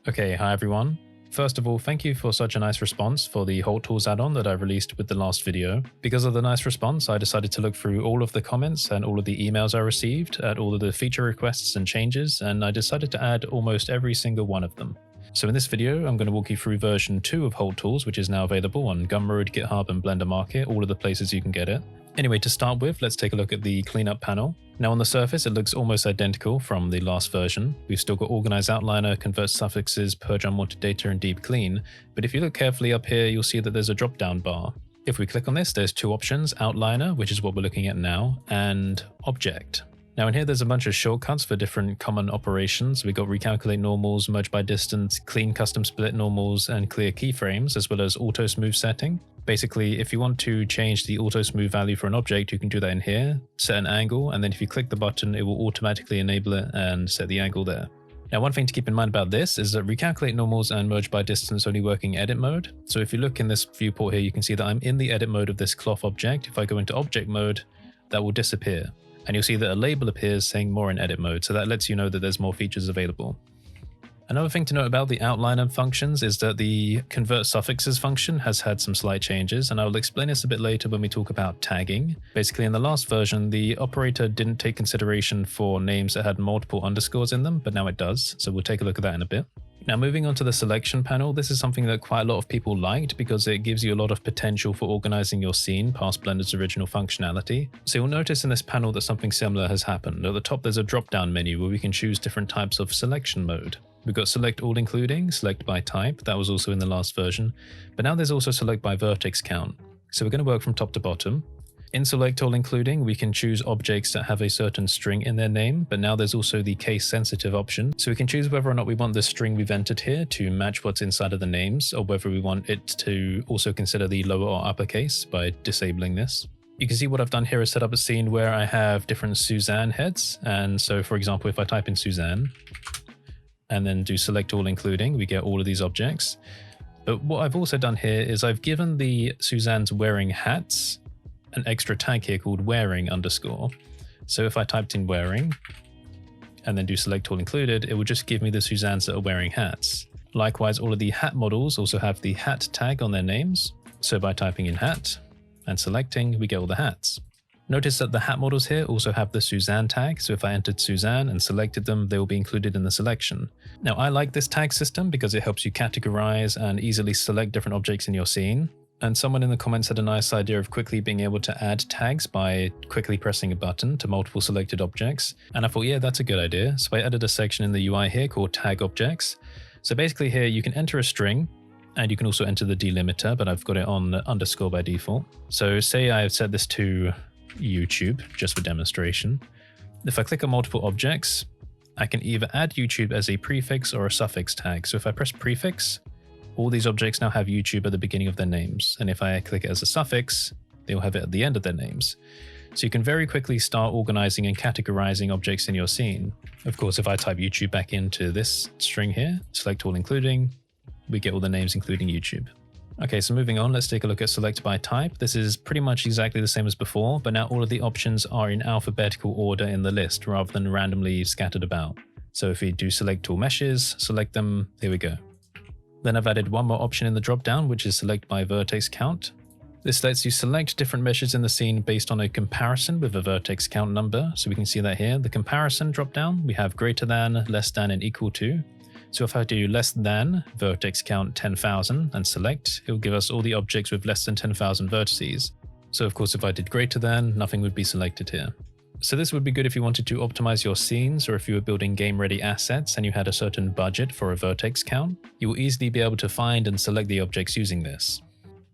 Okay, hi everyone. First of all, thank you for such a nice response for the Holt Tools add-on that I released with the last video. Because of the nice response, I decided to look through all of the comments and all of the emails I received at all of the feature requests and changes, and I decided to add almost every single one of them. So in this video, I'm going to walk you through version 2 of Holt Tools, which is now available on Gumroad, GitHub, and Blender Market, all of the places you can get it. Anyway, to start with, let's take a look at the cleanup panel. Now on the surface, it looks almost identical from the last version. We've still got Organize Outliner, Convert Suffixes, Purge Unwanted Data, and Deep Clean. But if you look carefully up here, you'll see that there's a drop-down bar. If we click on this, there's two options, Outliner, which is what we're looking at now, and Object. Now in here, there's a bunch of shortcuts for different common operations. We've got Recalculate Normals, Merge by Distance, Clean Custom Split Normals, and Clear Keyframes, as well as Auto Smooth Setting. Basically, if you want to change the auto smooth value for an object, you can do that in here, set an angle, and then if you click the button, it will automatically enable it and set the angle there. Now, one thing to keep in mind about this is that Recalculate Normals and Merge by Distance only work in edit mode. So if you look in this viewport here, you can see that I'm in the edit mode of this cloth object. If I go into object mode, that will disappear. And you'll see that a label appears saying more in edit mode. So that lets you know that there's more features available. Another thing to note about the outliner functions is that the Convert Suffixes function has had some slight changes, and I will explain this a bit later when we talk about tagging. Basically, in the last version, the operator didn't take consideration for names that had multiple underscores in them, but now it does, so we'll take a look at that in a bit. Now moving on to the selection panel, this is something that quite a lot of people liked because it gives you a lot of potential for organizing your scene past Blender's original functionality. So you'll notice in this panel that something similar has happened. At the top there's a drop-down menu where we can choose different types of selection mode. We've got select all including, select by type, that was also in the last version, but now there's also select by vertex count. So we're going to work from top to bottom. In select all including, we can choose objects that have a certain string in their name, but now there's also the case sensitive option. So we can choose whether or not we want the string we've entered here to match what's inside of the names, or whether we want it to also consider the lower or uppercase by disabling this. You can see what I've done here is set up a scene where I have different Suzanne heads. And so for example, if I type in Suzanne, and then do select all including, we get all of these objects. But what I've also done here is I've given the Suzanne's wearing hats an extra tag here called wearing underscore. So if I typed in wearing and then do select all included, it will just give me the Suzannes that are wearing hats. Likewise, all of the hat models also have the hat tag on their names. So by typing in hat and selecting, we get all the hats. Notice that the hat models here also have the Suzanne tag, so if I entered Suzanne and selected them, they will be included in the selection. Now I like this tag system because it helps you categorize and easily select different objects in your scene. And someone in the comments had a nice idea of quickly being able to add tags by quickly pressing a button to multiple selected objects. And I thought, yeah, that's a good idea. So I added a section in the UI here called tag objects. So basically here you can enter a string, and you can also enter the delimiter, but I've got it on underscore by default. So say I've set this to YouTube, just for demonstration. If I click on multiple objects, I can either add YouTube as a prefix or a suffix tag. So if I press prefix, all these objects now have YouTube at the beginning of their names. And if I click it as a suffix, they'll have it at the end of their names. So you can very quickly start organizing and categorizing objects in your scene. Of course, if I type YouTube back into this string here, select all including, we get all the names including YouTube. Okay, so moving on, let's take a look at select by type. This is pretty much exactly the same as before, but now all of the options are in alphabetical order in the list rather than randomly scattered about. So if we do select all meshes, select them, here we go. Then I've added one more option in the dropdown, which is select by vertex count. This lets you select different meshes in the scene based on a comparison with a vertex count number. So we can see that here, the comparison dropdown, we have greater than, less than, and equal to. So if I do less than vertex count 10,000 and select, it will give us all the objects with less than 10,000 vertices. So of course, if I did greater than, nothing would be selected here. So this would be good if you wanted to optimize your scenes, or if you were building game-ready assets and you had a certain budget for a vertex count. You will easily be able to find and select the objects using this.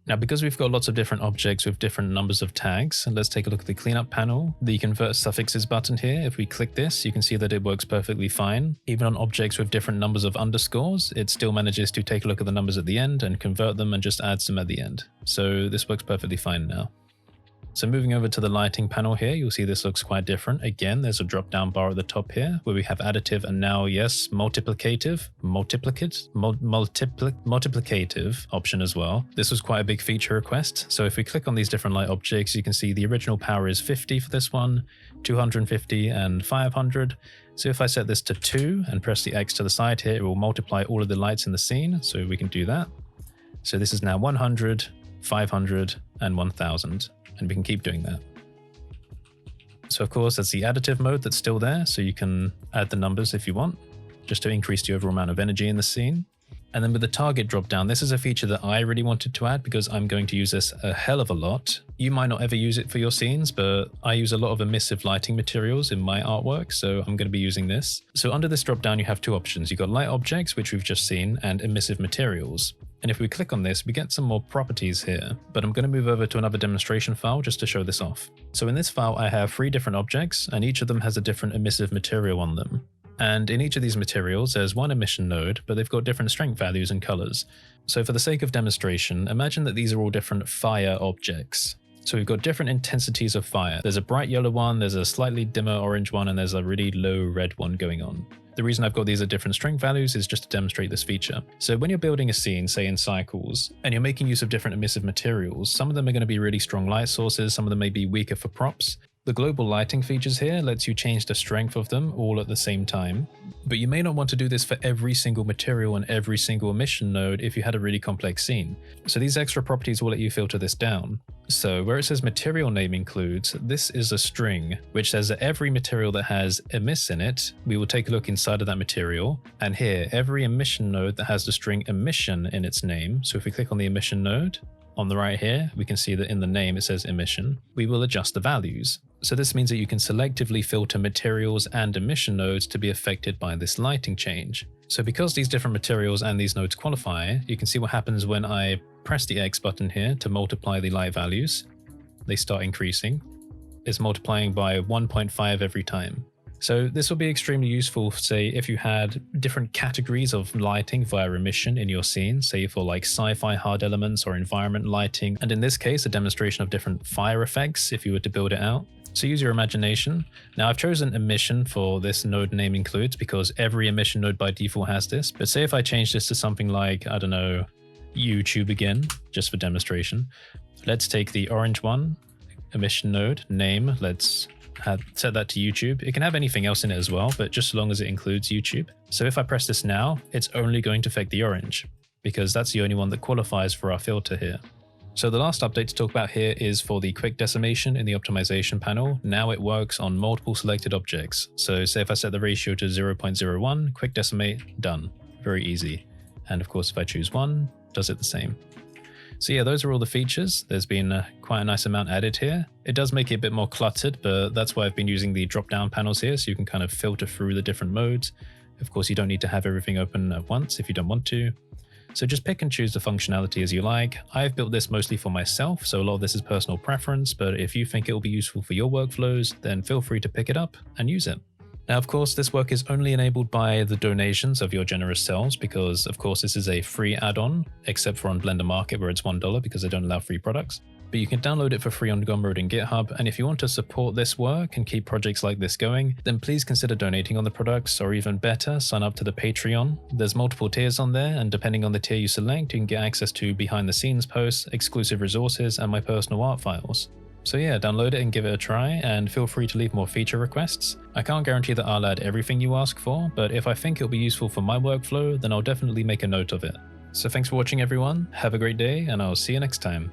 Now, because we've got lots of different objects with different numbers of tags, let's take a look at the cleanup panel. The Convert Suffixes button here, if we click this, you can see that it works perfectly fine. Even on objects with different numbers of underscores, it still manages to take a look at the numbers at the end and convert them and just adds them at the end. So this works perfectly fine now. So moving over to the lighting panel here, you'll see this looks quite different. Again, there's a drop down bar at the top here where we have additive and now, yes, multiplicative option as well. This was quite a big feature request. So if we click on these different light objects, you can see the original power is 50 for this one, 250 and 500. So if I set this to 2 and press the X to the side here, it will multiply all of the lights in the scene. So we can do that. So this is now 100, 500, and 1000, and we can keep doing that. So of course, that's the additive mode that's still there, so you can add the numbers if you want, just to increase the overall amount of energy in the scene. And then with the target drop down, this is a feature that I really wanted to add because I'm going to use this a hell of a lot. You might not ever use it for your scenes, but I use a lot of emissive lighting materials in my artwork, so I'm going to be using this. So under this drop down, you have two options. You've got light objects, which we've just seen, and emissive materials. And if we click on this, we get some more properties here, but I'm going to move over to another demonstration file just to show this off. So in this file, I have 3 different objects, and each of them has a different emissive material on them. And in each of these materials, there's one emission node, but they've got different strength values and colors. So for the sake of demonstration, imagine that these are all different fire objects. So we've got different intensities of fire. There's a bright yellow one, there's a slightly dimmer orange one, and there's a really low red one going on. The reason I've got these at different strength values is just to demonstrate this feature. So when you're building a scene, say in cycles, and you're making use of different emissive materials, some of them are going to be really strong light sources, some of them may be weaker for props. The global lighting features here lets you change the strength of them all at the same time, but you may not want to do this for every single material and every single emission node if you had a really complex scene. So these extra properties will let you filter this down. So where it says material name includes, this is a string, which says that every material that has emiss in it, we will take a look inside of that material. And here, every emission node that has the string emission in its name. So if we click on the emission node, on the right here, we can see that in the name it says emission. We will adjust the values. So this means that you can selectively filter materials and emission nodes to be affected by this lighting change. So because these different materials and these nodes qualify, you can see what happens when I press the X button here to multiply the light values. They start increasing. It's multiplying by 1.5 every time. So this will be extremely useful, say, if you had different categories of lighting via emission in your scene, say for like sci-fi hard elements or environment lighting, and in this case, a demonstration of different fire effects if you were to build it out. So use your imagination. Now I've chosen emission for this node name includes because every emission node by default has this, but say if I change this to something like, I don't know, YouTube again, just for demonstration. Let's take the orange one, emission node, name, let's set that to YouTube. It can have anything else in it as well, but just as long as it includes YouTube. So if I press this now, it's only going to affect the orange because that's the only one that qualifies for our filter here. So the last update to talk about here is for the quick decimation in the optimization panel. Now it works on multiple selected objects. So say if I set the ratio to 0.01, quick decimate, done. Very easy. And of course, if I choose 1, does it the same. So yeah, those are all the features. There's been quite a nice amount added here. It does make it a bit more cluttered, but that's why I've been using the drop-down panels here, so you can kind of filter through the different modes. Of course, you don't need to have everything open at once if you don't want to. So just pick and choose the functionality as you like. I've built this mostly for myself, so a lot of this is personal preference, but if you think it will be useful for your workflows, then feel free to pick it up and use it. Now, of course, this work is only enabled by the donations of your generous selves because, of course, this is a free add-on, except for on Blender Market where it's $1 because they don't allow free products. But you can download it for free on Gumroad and GitHub, and if you want to support this work and keep projects like this going, then please consider donating on the products, or even better, sign up to the Patreon. There's multiple tiers on there, and depending on the tier you select, you can get access to behind-the-scenes posts, exclusive resources, and my personal art files. So yeah, download it and give it a try, and feel free to leave more feature requests. I can't guarantee that I'll add everything you ask for, but if I think it'll be useful for my workflow, then I'll definitely make a note of it. So thanks for watching everyone, have a great day, and I'll see you next time.